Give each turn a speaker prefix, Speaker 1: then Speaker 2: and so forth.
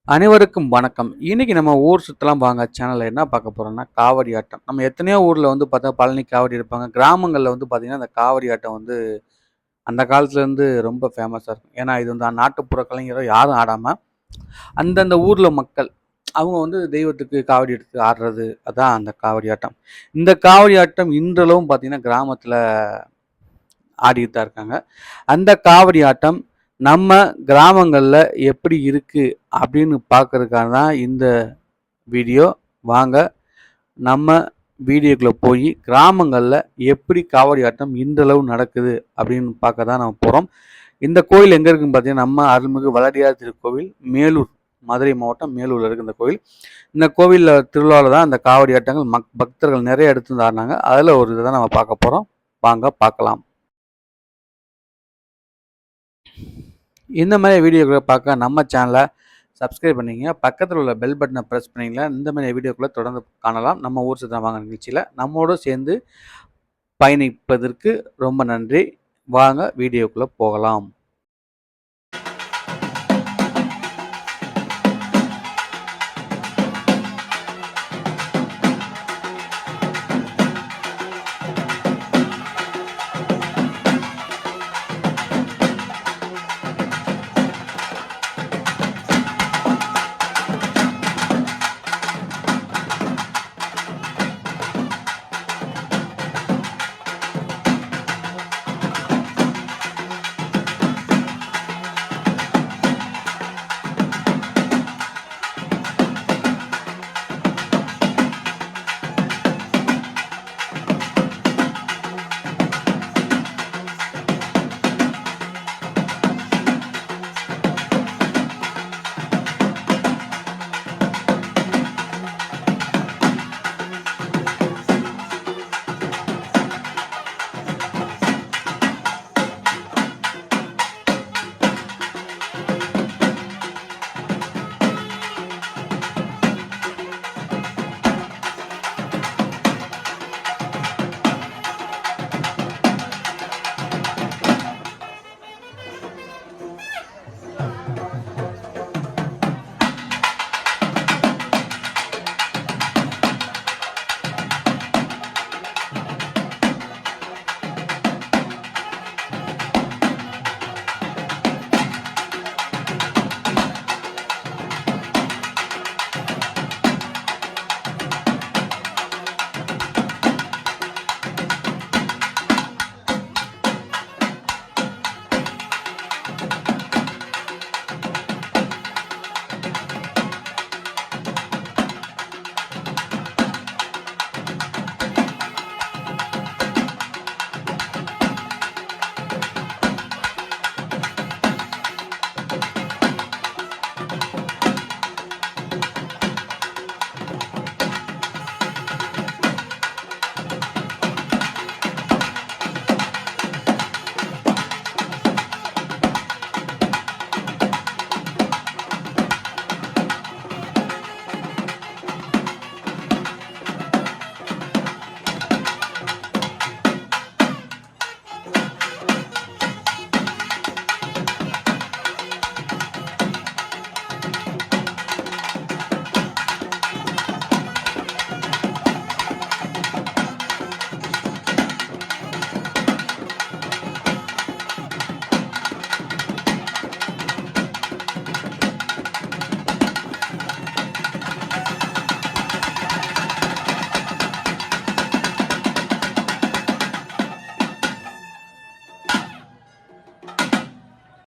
Speaker 1: அனைவருக்கும் வணக்கம். இன்னைக்கு நம்ம ஊர் சுத்தலாம் வாங்க சேனல்ல என்ன பார்க்க போறோம்னா, காவடி ஆட்டம். நம்ம எத்தனையோ ஊர்ல வந்து பார்த்தா பழனி காவடி எடுப்பாங்க. கிராமங்கள்ல வந்து பார்த்தீங்கன்னா, அந்த காவடி ஆட்டம் வந்து அந்த காலத்துலேருந்து ரொம்ப ஃபேமஸா இருக்கும். ஏன்னா, இது வந்து நாட்டுப்புற கலைஞரோ யாரும் ஆடாம, அந்தந்த ஊர்ல மக்கள் அவங்க வந்து தெய்வத்துக்கு காவடி எடுத்து ஆடுறது, அதான் அந்த காவடி ஆட்டம். இந்த காவடி ஆட்டம் இன்றளவும் பார்த்தீங்கன்னா, கிராமத்தில ஆடிட்டு தான் இருக்காங்க. அந்த காவடி ஆட்டம் நம்ம கிராமங்கள்ல எப்படி இருக்கு அப்படின்னு பார்க்கறதுக்காக தான் இந்த வீடியோ. வாங்க நம்ம வீடியோக்குள்ள போய் கிராமங்கள்ல எப்படி காவடி ஆட்டம் இன்றளவு நடக்குது அப்படின்னு பார்க்க தான் நம்ம போகிறோம். இந்த கோயில் எங்கே இருக்குன்னு பார்த்தீங்கன்னா, நம்ம அருள்மிகு வளரியார் திருக்கோவில், மேலூர், மதுரை மாவட்டம் மேலூரில் இருக்குது இந்த கோவில். இந்த கோவிலில் திருவிழாவில் தான் அந்த காவடி ஆட்டங்கள் பக்தர்கள் நிறைய எடுத்து வந்து ஆடினாங்க. அதில் ஒரு இதை தான் நம்ம பார்க்க போகிறோம். வாங்க பார்க்கலாம். இந்த மாதிரி வீடியோக்களை பார்க்க நம்ம சேனலை சப்ஸ்கிரைப் பண்ணிங்க. பக்கத்தில் உள்ள பெல் பட்டனை ப்ரெஸ் பண்ணிங்களா இந்த மாதிரி வீடியோக்களை தொடர்ந்து காணலாம். நம்ம ஊர் சுத்தம் வாங்க நிகழ்ச்சியில் நம்மோடு சேர்ந்து பயணிப்பதற்கு ரொம்ப நன்றி. வாங்க வீடியோக்குள்ளே போகலாம்.